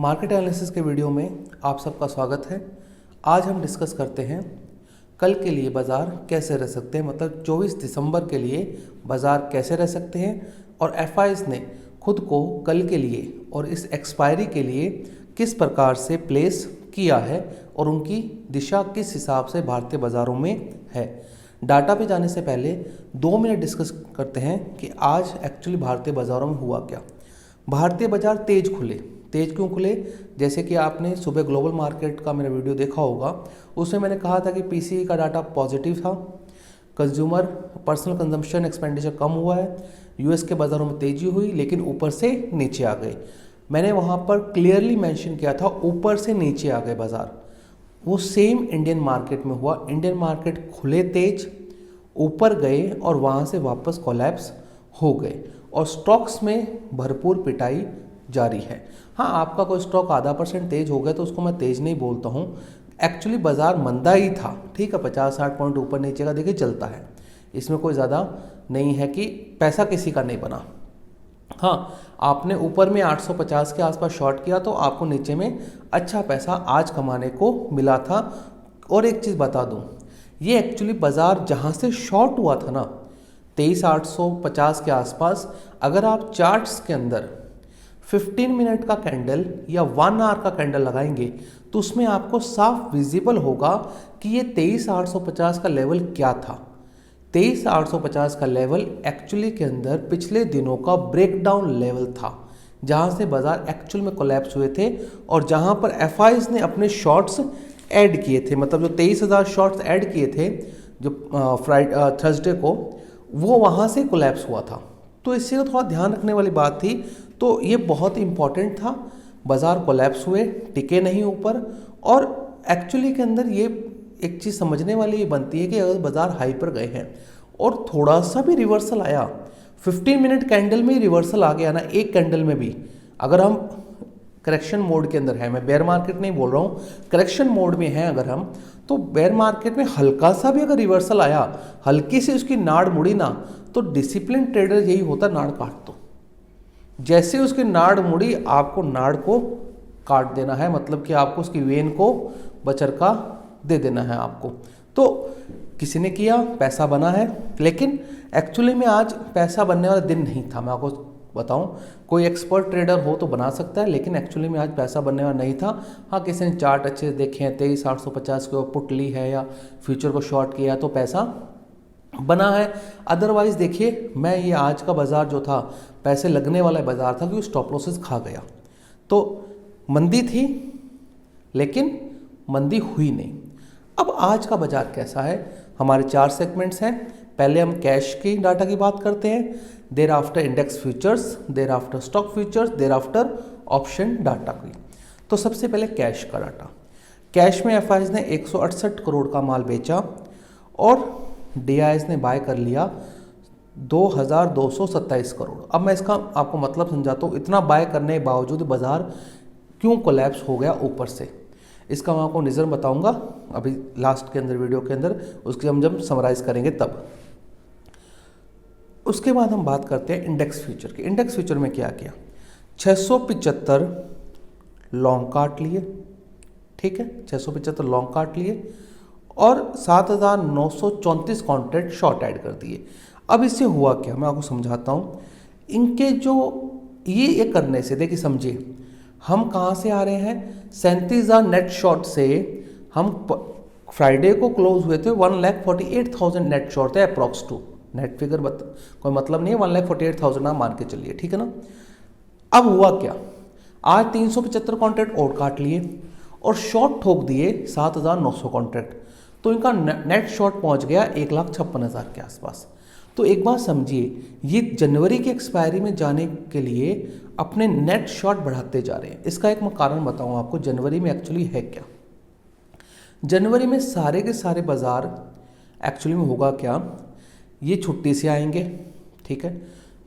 Market analysis के video में आप सबका स्वागत है। आज हम डिस्कस करते हैं कल के लिए बाज़ार कैसे रह सकते हैं, मतलब 24 दिसंबर के लिए बाज़ार कैसे रह सकते हैं और एफआईज ने खुद को कल के लिए और इस एक्सपायरी के लिए किस प्रकार से प्लेस किया है और उनकी दिशा किस हिसाब से भारतीय बाज़ारों में है। डाटा पे जाने से पहले 2 मिनट डिस्कस करते हैं कि आज एक्चुअली भारतीय बाज़ारों में हुआ क्या। भारतीय बाज़ार तेज़ खुले। तेज़ क्यों खुले? जैसे कि आपने सुबह ग्लोबल मार्केट का मेरा वीडियो देखा होगा, उसमें मैंने कहा था कि पीसीई का डाटा पॉजिटिव था, कंज्यूमर पर्सनल कंजम्पशन एक्सपेंडिचर कम हुआ है, यूएस के बाज़ारों में तेज़ी हुई लेकिन ऊपर से नीचे आ गए। मैंने वहाँ पर क्लियरली मेंशन किया था ऊपर से नीचे आ गए बाज़ार। वो सेम इंडियन मार्केट में हुआ। इंडियन मार्केट खुले तेज, ऊपर गए और वहाँ से वापस कोलैप्स हो गए और स्टॉक्स में भरपूर पिटाई जारी है। हाँ, आपका कोई स्टॉक आधा % तेज हो गया तो उसको मैं तेज नहीं बोलता हूँ। एक्चुअली बाज़ार मंदा ही था, ठीक है, 50-60 पॉइंट ऊपर नीचे का देखिए चलता है, इसमें कोई ज़्यादा नहीं है कि पैसा किसी का नहीं बना। हाँ, आपने ऊपर में 850 के आसपास शॉर्ट किया तो आपको नीचे में अच्छा पैसा आज कमाने को मिला था। और एक चीज़ बता दूँ, ये एक्चुअली बाज़ार जहाँ से शॉर्ट हुआ था ना 23,850 के आसपास, अगर आप चार्ट्स के अंदर 15 मिनट का कैंडल या 1 आवर का कैंडल लगाएंगे तो उसमें आपको साफ विजिबल होगा कि ये 23,850 का लेवल क्या था। 23,850 का लेवल एक्चुअली के अंदर पिछले दिनों का ब्रेकडाउन लेवल था, जहां से बाजार एक्चुअल में कोलैप्स हुए थे और जहां पर एफआईज ने अपने शॉर्ट्स ऐड किए थे, मतलब जो 23,000 शॉर्ट्स ऐड किए थे जो थर्सडे को, वो वहां से कोलैप्स हुआ था। तो इससे थोड़ा ध्यान रखने वाली बात थी। तो ये बहुत इंपॉर्टेंट था। बाज़ार कोलैप्स हुए, टिके नहीं ऊपर। और एक्चुअली के अंदर ये एक चीज़ समझने वाली ये बनती है कि अगर बाज़ार हाई पर गए हैं और थोड़ा सा भी रिवर्सल आया, 15 मिनट कैंडल में ही रिवर्सल आ गया ना, एक कैंडल में भी, अगर हम करेक्शन मोड के अंदर है, मैं बेयर मार्केट नहीं बोल रहा हूँ, करेक्शन मोड में है अगर हम, तो बेयर मार्केट में हल्का सा भी अगर रिवर्सल आया, हल्की सी उसकी नाड़ मुड़ी ना, तो डिसिप्लिन ट्रेडर यही होता, नाड़ काट दो। जैसे उसकी नाड़ मुड़ी, आपको नाड़ को काट देना है, मतलब कि आपको उसकी वेन को बचर का दे देना है आपको। तो किसी ने किया, पैसा बना है, लेकिन एक्चुअली में आज पैसा बनने वाला दिन नहीं था। मैं आपको बताऊं, कोई एक्सपर्ट ट्रेडर हो तो बना सकता है, लेकिन एक्चुअली में आज पैसा बनने वाला नहीं था। हाँ, किसी ने चार्ट अच्छे से देखे हैं, 23,850 के ऊपर पुट ली है या फ्यूचर को शॉर्ट किया तो पैसा बना है। अदरवाइज देखिए, मैं ये आज का बाज़ार जो था पैसे लगने वाला बाज़ार था, क्योंकि स्टॉप लॉसेस खा गया। तो मंदी थी लेकिन मंदी हुई नहीं। अब आज का बाज़ार कैसा है? हमारे 4 सेगमेंट्स हैं। पहले हम कैश की डाटा की बात करते हैं, there after index futures, there after stock futures, there after option data की। तो सबसे पहले कैश का डाटा। कैश में एफआईज ने 168 करोड़ का माल बेचा और डीआईएस ने बाय कर लिया 2,227 करोड़। अब मैं इसका आपको मतलब समझाता हूँ, इतना बाय करने के बावजूद बाज़ार क्यों कोलैप्स हो गया ऊपर से, इसका मैं आपको रीज़न बताऊंगा अभी लास्ट के अंदर, वीडियो के अंदर, उसके हम जब समराइज़ करेंगे तब। उसके बाद हम बात करते हैं इंडेक्स फ्यूचर की। इंडेक्स फ्यूचर में क्या किया? 675 लॉन्ग काट लिए, ठीक है, 675 लॉन्ग काट लिए और 7,934 कॉन्ट्रैक्ट शॉर्ट ऐड कर दिए। अब इससे हुआ क्या, मैं आपको समझाता हूँ। इनके जो ये करने से, देखिए समझिए, हम कहाँ से आ रहे हैं? 37,000 नेट शॉर्ट से हम फ्राइडे को क्लोज हुए थे, 1,48,000 नेट शॉर्ट थे अप्रॉक्स टू, नेट फिगर कोई मतलब नहीं है, 1,48,000 आप मान के चलिए, ठीक है ना। अब हुआ क्या? आज 375 कॉन्ट्रैक्ट और काट लिए और शॉर्ट ठोक दिए 7,900 कॉन्ट्रैक्ट, तो इनका नेट शॉर्ट पहुंच गया 1,56,000 के आसपास। तो एक बात समझिए, ये जनवरी की एक्सपायरी में जाने के लिए अपने नेट शॉर्ट बढ़ाते जा रहे हैं। इसका एक मैं कारण बताऊं आपको, जनवरी में एक्चुअली है क्या। जनवरी में सारे के सारे बाज़ार एक्चुअली में होगा क्या, ये छुट्टी से आएंगे, ठीक है।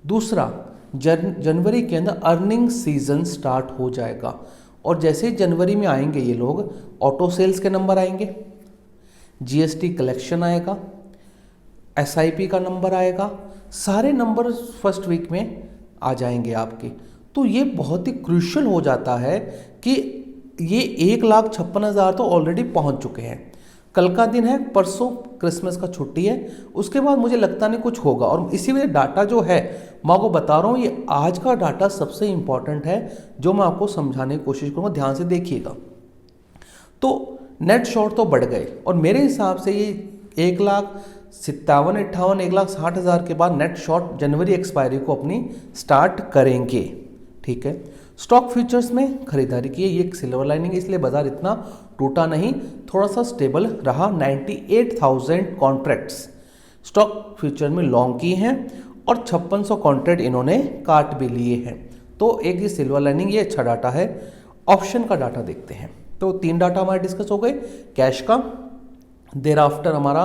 दूसरा, जनवरी के अंदर अर्निंग सीजन स्टार्ट हो जाएगा और जैसे ही जनवरी में आएंगे ये लोग, ऑटो सेल्स के नंबर आएंगे, जीएसटी कलेक्शन आएगा, एसआईपी का नंबर आएगा, सारे नंबर फर्स्ट वीक में आ जाएंगे आपके। तो ये बहुत ही क्रूशियल हो जाता है कि ये 1,56,000 तो ऑलरेडी पहुंच चुके हैं। कल का दिन है, परसों क्रिसमस का छुट्टी है, उसके बाद मुझे लगता नहीं कुछ होगा। और इसी वजह डाटा जो है मैं आपको बता रहा हूँ, ये आज का डाटा सबसे इंपॉर्टेंट है जो मैं आपको समझाने की कोशिश करूँगा, ध्यान से देखिएगा। तो नेट शॉर्ट तो बढ़ गए और मेरे हिसाब से ये 1,57,58 1,60,000 के बाद नेट शॉर्ट जनवरी एक्सपायरी को अपनी स्टार्ट करेंगे। ठीक है, स्टॉक फ्यूचर्स में खरीदारी की है, ये एक सिल्वर लाइनिंग है, इसलिए बाजार इतना टूटा नहीं, थोड़ा सा स्टेबल रहा। 98,000 कॉन्ट्रैक्ट्स स्टॉक फ्यूचर में लॉन्ग की हैं और 5600 कॉन्ट्रैक्ट इन्होंने काट भी लिए हैं। तो एक ये सिल्वर लाइनिंग, ये अच्छा डाटा है। ऑप्शन का डाटा देखते हैं। तो 3 डाटा हमारे डिस्कस हो गए, कैश का, देर आफ्टर हमारा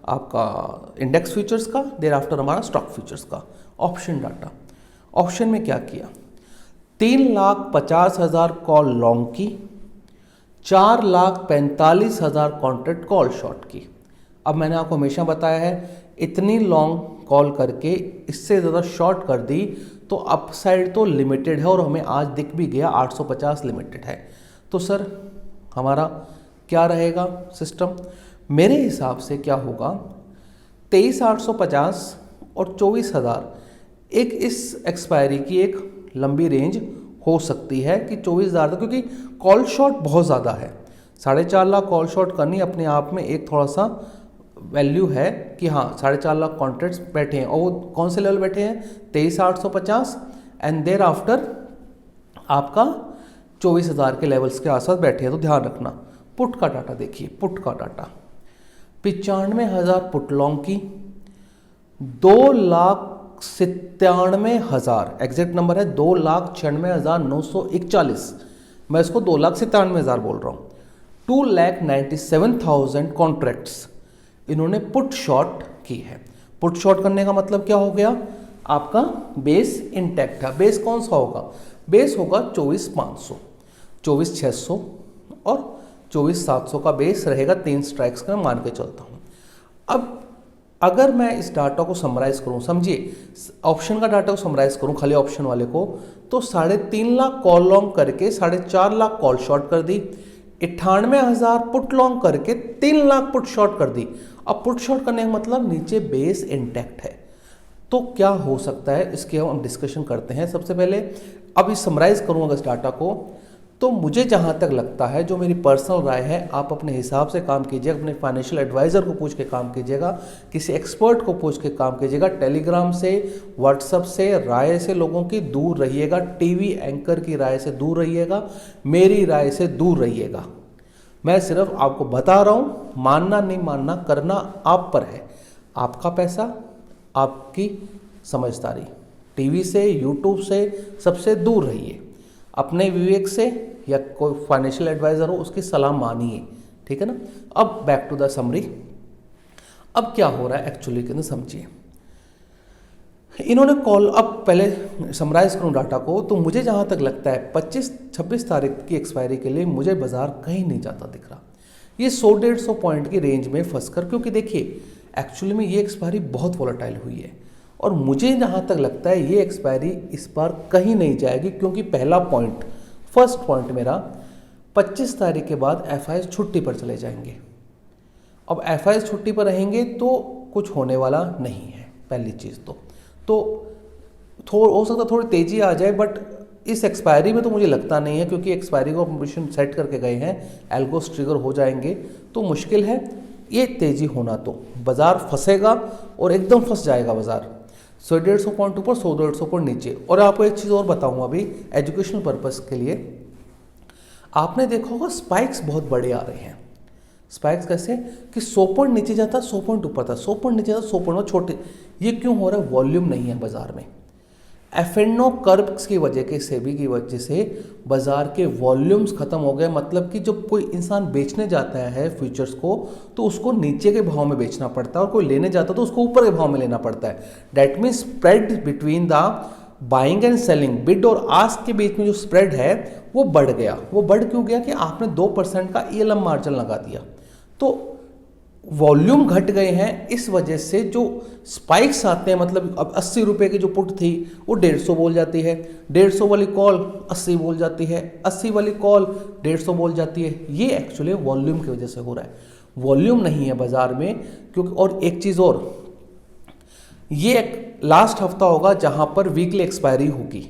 आपका इंडेक्स फ्यूचर्स का, देर आफ्टर हमारा स्टॉक फ्यूचर्स का। ऑप्शन डाटा, ऑप्शन में क्या किया, 3,50,000 कॉल लॉन्ग की, 4,45,000 कॉन्ट्रैक्ट कॉल शॉर्ट की। अब मैंने आपको हमेशा बताया है, इतनी लॉन्ग कॉल करके इससे ज़्यादा शॉर्ट कर दी तो अपसाइड तो लिमिटेड है, और हमें आज दिख भी गया 850 लिमिटेड है। तो सर हमारा क्या रहेगा सिस्टम, मेरे हिसाब से क्या होगा, 23,850 और 24,000 एक इस एक्सपायरी की एक लंबी रेंज हो सकती है कि 24,000 तक, क्योंकि कॉल शॉर्ट बहुत ज़्यादा है। 4.5 लाख कॉल शॉर्ट करनी अपने आप में एक थोड़ा सा वैल्यू है कि हाँ 4.5 लाख कॉन्ट्रैक्ट्स बैठे हैं, और वो कौन से लेवल बैठे हैं, 23,850 एंड देर आफ्टर आपका 24,000 के लेवल्स के आसपास बैठे हैं। तो ध्यान रखना। पुट का डाटा देखिए, पुट का डाटा 95,000 पुट लॉन्ग की, 2,97,000 एग्जैक्ट नंबर है, 2,96,941, मैं इसको 2,97,000 बोल रहा हूँ। 2,97,000 कॉन्ट्रैक्ट्स इन्होंने पुट शॉर्ट की है। पुट शॉर्ट करने का मतलब क्या हो गया, आपका बेस इंटैक्ट है। बेस कौन सा होगा, बेस होगा 24,500, 24,600 और 24,700 का बेस रहेगा। 3 स्ट्राइक्स का मैं मान के चलता हूँ। अब अगर मैं इस डाटा को समराइज करूँ, समझिए ऑप्शन का डाटा को समराइज करूँ खाली ऑप्शन वाले को, तो 3.5 लाख कॉल लॉन्ग करके 4.5 लाख कॉल शॉर्ट कर दी, 98,000 पुट लॉन्ग करके 3 लाख पुट शॉर्ट कर दी। अब पुट शॉर्ट करने का मतलब नीचे बेस इंटैक्ट है। तो क्या हो सकता है इसके हम डिस्कशन करते हैं। सबसे पहले अब इस समराइज करूँगा इस डाटा को, तो मुझे जहाँ तक लगता है, जो मेरी पर्सनल राय है, आप अपने हिसाब से काम कीजिएगा, अपने फाइनेंशियल एडवाइज़र को पूछ के काम कीजिएगा, किसी एक्सपर्ट को पूछ के काम कीजिएगा, टेलीग्राम से, व्हाट्सएप से, राय से लोगों की दूर रहिएगा, टीवी एंकर की राय से दूर रहिएगा, मेरी राय से दूर रहिएगा। मैं सिर्फ आपको बता रहा हूँ, मानना नहीं मानना करना आप पर है, आपका पैसा, आपकी समझदारी। टीवी से, यूट्यूब से, सबसे दूर रहिए, अपने विवेक से या कोई फाइनेंशियल एडवाइज़र हो उसकी सलाह मानिए, ठीक है ना। अब बैक टू द समरी, अब क्या हो रहा है एक्चुअली के अंदर समझिए। इन्होंने कॉल, अब पहले समराइज करूँ डाटा को, तो मुझे जहाँ तक लगता है 25-26 तारीख की एक्सपायरी के लिए मुझे बाजार कहीं नहीं जाता दिख रहा, ये 100-150 पॉइंट की रेंज में फंसकर, क्योंकि देखिए एक्चुअली में ये एक्सपायरी बहुत वॉलेटाइल हुई है, और मुझे जहाँ तक लगता है ये एक्सपायरी इस बार कहीं नहीं जाएगी, क्योंकि पहला पॉइंट, फर्स्ट पॉइंट मेरा 25 तारीख के बाद एफआईएस छुट्टी पर चले जाएंगे। अब एफआईएस छुट्टी पर रहेंगे तो कुछ होने वाला नहीं है, पहली चीज़ तो हो सकता थोड़ी तेज़ी आ जाए, बट इस एक्सपायरी में तो मुझे लगता नहीं है, क्योंकि एक्सपायरी को पोजीशन सेट करके गए हैं, एल्गोस ट्रिगर हो जाएंगे, तो मुश्किल है ये तेज़ी होना। तो बाज़ार फंसेगा और एकदम फंस जाएगा बाज़ार, 100-150 पॉइंट ऊपर, 100-150 पॉइंट नीचे। और आपको एक चीज़ और बताऊंगा अभी एजुकेशनल पर्पस के लिए, आपने देखा होगा स्पाइक्स बहुत बड़े आ रहे हैं। स्पाइक्स कैसे कि 100 पॉइंट नीचे जाता, 100 पॉइंट ऊपर था, 100 पॉइंट नीचे जाता, 100 पॉइंट छोटे। ये क्यों हो रहा है, वॉल्यूम नहीं है बाजार में। एफएनओ कर्व्स की वजह के, सेबी की वजह से बाजार के वॉल्यूम्स खत्म हो गए। मतलब कि जब कोई इंसान बेचने जाता है फ्यूचर्स को, तो उसको नीचे के भाव में बेचना पड़ता है, और कोई लेने जाता है तो उसको ऊपर के भाव में लेना पड़ता है। That means spread between the buying and selling, bid और आस्क के बीच में जो स्प्रेड है वो बढ़ गया। वो बढ़ क्यों गया कि आपने 2% का ईएलएम मार्जिन लगा दिया। तो वॉल्यूम घट गए हैं, इस वजह से जो स्पाइक्स आते हैं, मतलब अब 80 रुपये की जो पुट थी वो 150 बोल जाती है, 150 वाली कॉल 80 बोल जाती है, 80 वाली कॉल 150 बोल जाती है। ये एक्चुअली वॉल्यूम की वजह से हो रहा है, वॉल्यूम नहीं है बाजार में। क्योंकि और एक चीज़ और, ये एक लास्ट हफ्ता होगा जहां पर वीकली एक्सपायरी होगी।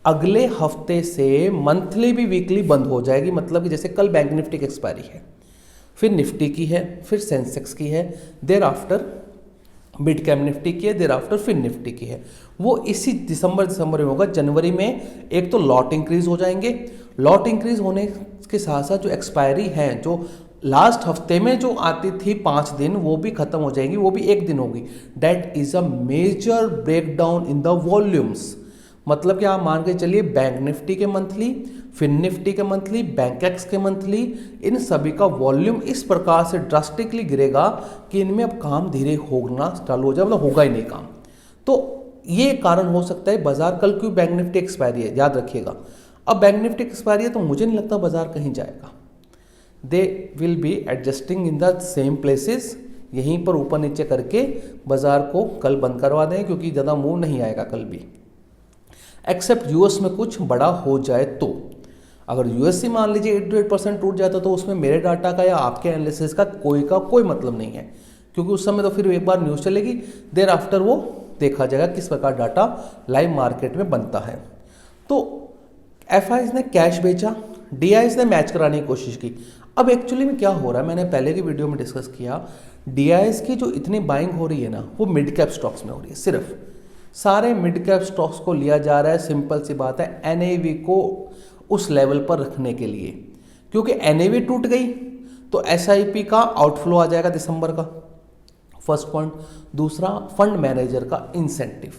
अगले हफ्ते से मंथली भी वीकली बंद हो जाएगी। मतलब कि जैसे कल बैंक निफ्टी की एक्सपायरी है, फिर निफ्टी की है, फिर सेंसेक्स की है, there after mid cap Nifty की है, देर आफ्टर फिर निफ्टी की है। वो इसी दिसंबर में होगा। जनवरी में एक तो लॉट इंक्रीज हो जाएंगे, लॉट इंक्रीज होने के साथ साथ जो एक्सपायरी है, जो लास्ट हफ्ते में जो आती थी 5 दिन, वो भी खत्म हो जाएंगी, वो भी 1 दिन होगी। That is a major breakdown in the volumes. मतलब कि आप मान के चलिए बैंक निफ्टी के मंथली, फिर निफ्टी के मंथली, बैंक एक्स के मंथली, इन सभी का वॉल्यूम इस प्रकार से ड्रास्टिकली गिरेगा कि इनमें अब काम धीरे होना चालू हो जाए, मतलब होगा ही नहीं काम। तो ये कारण हो सकता है बाजार कल क्यों बैंक निफ्टी एक्सपायरी है, याद रखिएगा। अब बैंक निफ्टी एक्सपायरी है तो मुझे नहीं लगता बाजार कहीं जाएगा। They will be adjusting in the same places, यहीं पर ऊपर नीचे करके बाजार को कल बंद करवा दें, क्योंकि ज़्यादा मूव नहीं आएगा कल भी, एक्सेप्ट यूएस में कुछ बड़ा हो जाए तो। अगर यूएस से मान लीजिए 8 to 8% टूट जाता तो उसमें मेरे डाटा का या आपके एनालिसिस का कोई मतलब नहीं है, क्योंकि उस समय तो फिर एक बार न्यूज़ चलेगी, देर आफ्टर वो देखा जाएगा किस प्रकार डाटा लाइव मार्केट में बनता है। तो एफआईज ने कैश बेचा, डीआईज ने मैच कराने की कोशिश की। अब एक्चुअली में क्या हो रहा है, मैंने पहले की वीडियो में डिस्कस किया, डीआईज की जो इतनी बाइंग हो रही है ना, वो मिड कैप स्टॉक्स में हो रही है। सिर्फ सारे मिड कैप स्टॉक्स को लिया जा रहा है, सिंपल सी बात है, एनएवी को उस लेवल पर रखने के लिए। क्योंकि एनएवी टूट गई तो एसआईपी का आउटफ्लो आ जाएगा दिसंबर का, फर्स्ट पॉइंट। दूसरा, फंड मैनेजर का इंसेंटिव।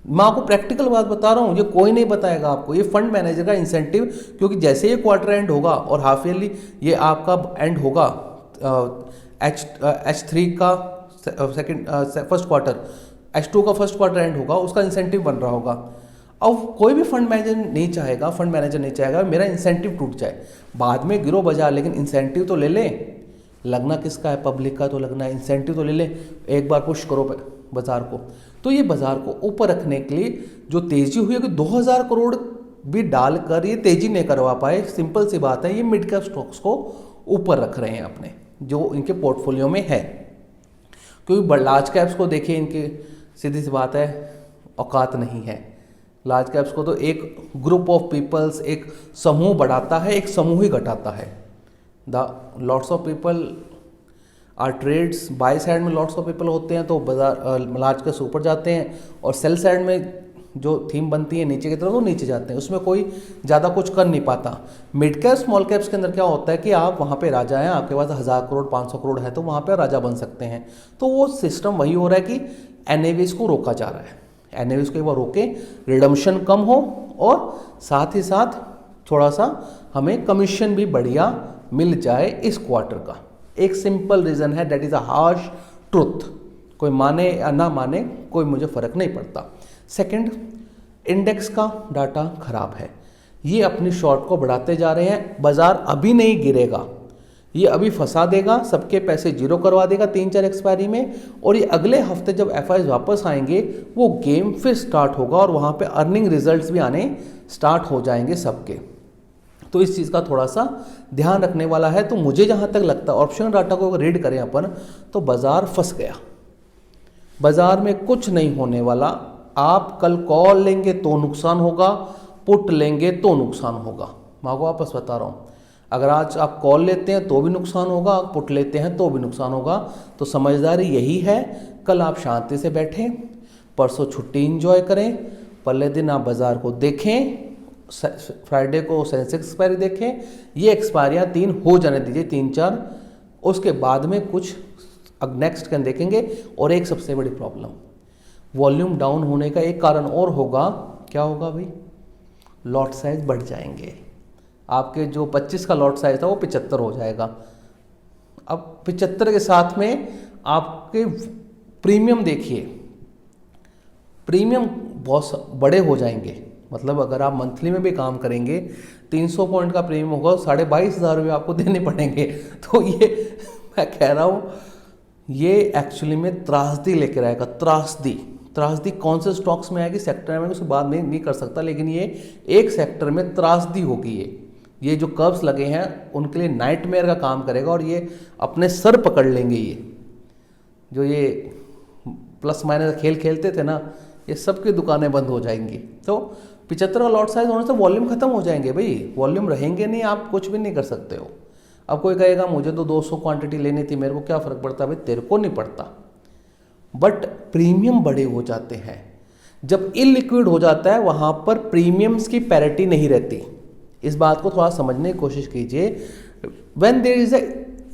मैं आपको प्रैक्टिकल बात बता रहा हूँ, ये कोई नहीं बताएगा आपको, ये फंड मैनेजर का इंसेंटिव। क्योंकि जैसे ये क्वार्टर एंड होगा और हाफ ईयरली ये आपका एंड होगा, H3 का सेकंड फर्स्ट क्वार्टर, H2 का फर्स्ट क्वार्टर एंड होगा, उसका इंसेंटिव बन रहा होगा। अब कोई भी फंड मैनेजर नहीं चाहेगा मेरा इंसेंटिव टूट जाए। बाद में गिरो बाजार, लेकिन इंसेंटिव तो ले ले। लगना किसका है, पब्लिक का तो लगना है, इंसेंटिव तो ले ले, एक बार पुश करो बाजार को। तो ये बाजार को ऊपर रखने के लिए जो तेजी हुई है कि 2000 करोड़ भी डालकर ये तेजी नहीं करवा पाए, सिंपल सी बात है, ये मिड कैप स्टॉक्स को ऊपर रख रहे हैं अपने, जो इनके पोर्टफोलियो में है। क्योंकि लार्ज कैप्स को देखिए, इनकी सीधी सी बात है औकात नहीं है। लार्ज कैप्स को तो एक ग्रुप ऑफ पीपल्स, एक समूह बढ़ाता है, एक समूह ही घटाता है। The lots of people are trades, buy side में लॉट्स ऑफ पीपल होते हैं तो बाजार लार्ज कैप्स ऊपर जाते हैं, और सेल साइड में जो थीम बनती है नीचे की तरफ, वो नीचे जाते हैं, उसमें कोई ज़्यादा कुछ कर नहीं पाता। मिड कैप स्मॉल कैप्स के अंदर क्या होता है कि आप वहाँ पे राजा हैं, आपके पास 1000 करोड़ 500 करोड़ है तो वहाँ पे राजा बन सकते हैं। तो वो सिस्टम वही हो रहा है कि एनएवीज को रोका जा रहा है, एनएवीज को एक बार रोके, रिडम्पशन कम हो, और साथ ही साथ थोड़ा सा हमें कमीशन भी बढ़िया मिल जाए इस क्वार्टर का। एक सिंपल रीज़न है, that is a harsh truth. कोई माने या ना माने, कोई मुझे फ़र्क नहीं पड़ता। सेकंड, इंडेक्स का डाटा खराब है, ये अपनी शॉर्ट को बढ़ाते जा रहे हैं। बाजार अभी नहीं गिरेगा, ये अभी फंसा देगा, सबके पैसे जीरो करवा देगा 3-4 एक्सपायरी में, और ये अगले हफ्ते जब एफआईज वापस आएंगे वो गेम फिर स्टार्ट होगा, और वहाँ पे अर्निंग रिजल्ट्स भी आने स्टार्ट हो जाएंगे सबके। तो इस चीज़ का थोड़ा सा ध्यान रखने वाला है। तो मुझे जहाँ तक लगता है, ऑप्शन डाटा को अगर रीड करें अपन, तो बाजार फंस गया, बाजार में कुछ नहीं होने वाला। आप कल कॉल लेंगे तो नुकसान होगा, पुट लेंगे तो नुकसान होगा। मैं आपको वापस बता रहा हूँ, अगर आज आप कॉल लेते हैं तो भी नुकसान होगा, पुट लेते हैं तो भी नुकसान होगा। तो समझदारी यही है, कल आप शांति से बैठें, परसों छुट्टी एंजॉय करें, पहले दिन आप बाज़ार को देखें, फ्राइडे को सेंसेक्स एक्सपायरी देखें, ये एक्सपायरियाँ 3 हो जाने दीजिए, 3-4, उसके बाद में कुछ अब नेक्स्ट कैन देखेंगे। और एक सबसे बड़ी प्रॉब्लम, वॉल्यूम डाउन होने का एक कारण और होगा, क्या होगा भाई, लॉट साइज बढ़ जाएंगे। आपके जो 25 का लॉट साइज था वो 75 हो जाएगा। अब 75 के साथ में आपके प्रीमियम देखिए, प्रीमियम बहुत बड़े हो जाएंगे। मतलब अगर आप मंथली में भी काम करेंगे, 300 पॉइंट का प्रीमियम होगा, 22,500 रुपये आपको देने पड़ेंगे। तो ये मैं कह रहा हूँ ये एक्चुअली में त्रासदी लेकर आएगा। त्रासदी कौन से स्टॉक्स में आएगी, सेक्टर में उसकी बात नहीं कर सकता, लेकिन ये एक सेक्टर में त्रासदी होगी। ये जो कर्व्स लगे हैं उनके लिए नाइटमेयर का काम करेगा और ये अपने सर पकड़ लेंगे। ये जो ये प्लस माइनस खेल खेलते थे ना, ये सबकी दुकानें बंद हो जाएंगी। तो 75 का लॉट साइज होने से वॉल्यूम खत्म हो जाएंगे भाई, वॉल्यूम रहेंगे नहीं, आप कुछ भी नहीं कर सकते हो। अब कोई कहेगा मुझे तो 200 क्वांटिटी लेनी थी, मेरे को क्या फ़र्क पड़ता है? भाई तेरे को नहीं पड़ता, बट प्रीमियम बड़े हो जाते हैं। जब इलिक्विड हो जाता है वहाँ पर प्रीमियम्स की पैरिटी नहीं रहती। इस बात को थोड़ा समझने की कोशिश कीजिए। When there is a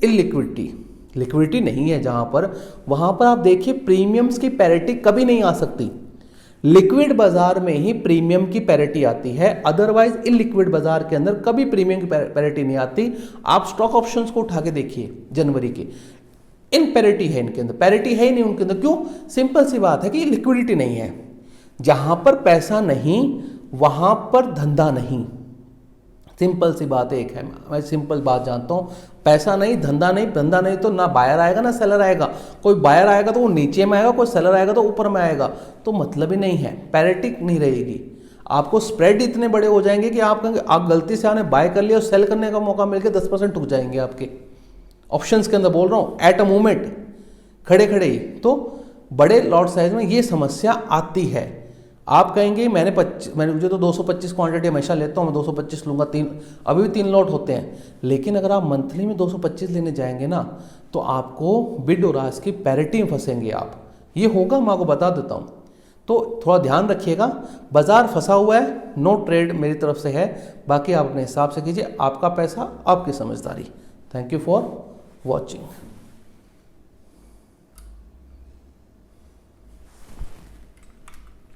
illiquidity, liquidity नहीं है जहाँ पर, वहाँ पर आप देखिए प्रीमियम्स की पैरिटी कभी नहीं आ सकती। लिक्विड बाजार में ही प्रीमियम की पैरिटी आती है, अदरवाइज इलिक्विड बाजार के अंदर कभी प्रीमियम की पैरिटी नहीं आती। आप स्टॉक ऑप्शंस को उठा के देखिए जनवरी के, इन पैरिटी है इनके अंदर, पैरिटी है ही नहीं उनके अंदर। क्यों? सिंपल सी बात है कि लिक्विडिटी नहीं है। जहां पर पैसा नहीं वहां पर धंधा नहीं, सिंपल सी बात एक है। मैं सिंपल बात जानता हूं, पैसा नहीं धंधा नहीं, धंधा नहीं तो ना बायर आएगा ना सेलर आएगा। कोई बायर आएगा तो वो नीचे में आएगा, कोई सेलर आएगा तो ऊपर में आएगा, तो मतलब ही नहीं है, पैरिटी नहीं रहेगी। आपको स्प्रेड इतने बड़े हो जाएंगे कि आप कहेंगे आप गलती से आपने बाय कर लिया और सेल करने का मौका मिलकर 10% टूट जाएंगे आपके ऑप्शंस के अंदर, बोल रहा हूँ एट अ मोमेंट, खड़े खड़े ही। तो बड़े लॉट साइज में ये समस्या आती है। आप कहेंगे मैंने मुझे तो 225 क्वांटिटी हमेशा लेता हूँ, मैं 225 लूँगा, अभी भी 3 लॉट होते हैं। लेकिन अगर आप मंथली में 225 लेने जाएंगे ना, तो आपको बिड और आस्क की पैरिटी में फंसेंगे आप। ये होगा, मैं आपको बता देता हूँ। तो थोड़ा ध्यान रखिएगा, बाजार फंसा हुआ है, नो ट्रेड मेरी तरफ से है। बाकी आप अपने हिसाब से कीजिए, आपका पैसा आपकी समझदारी। Thank you for watching.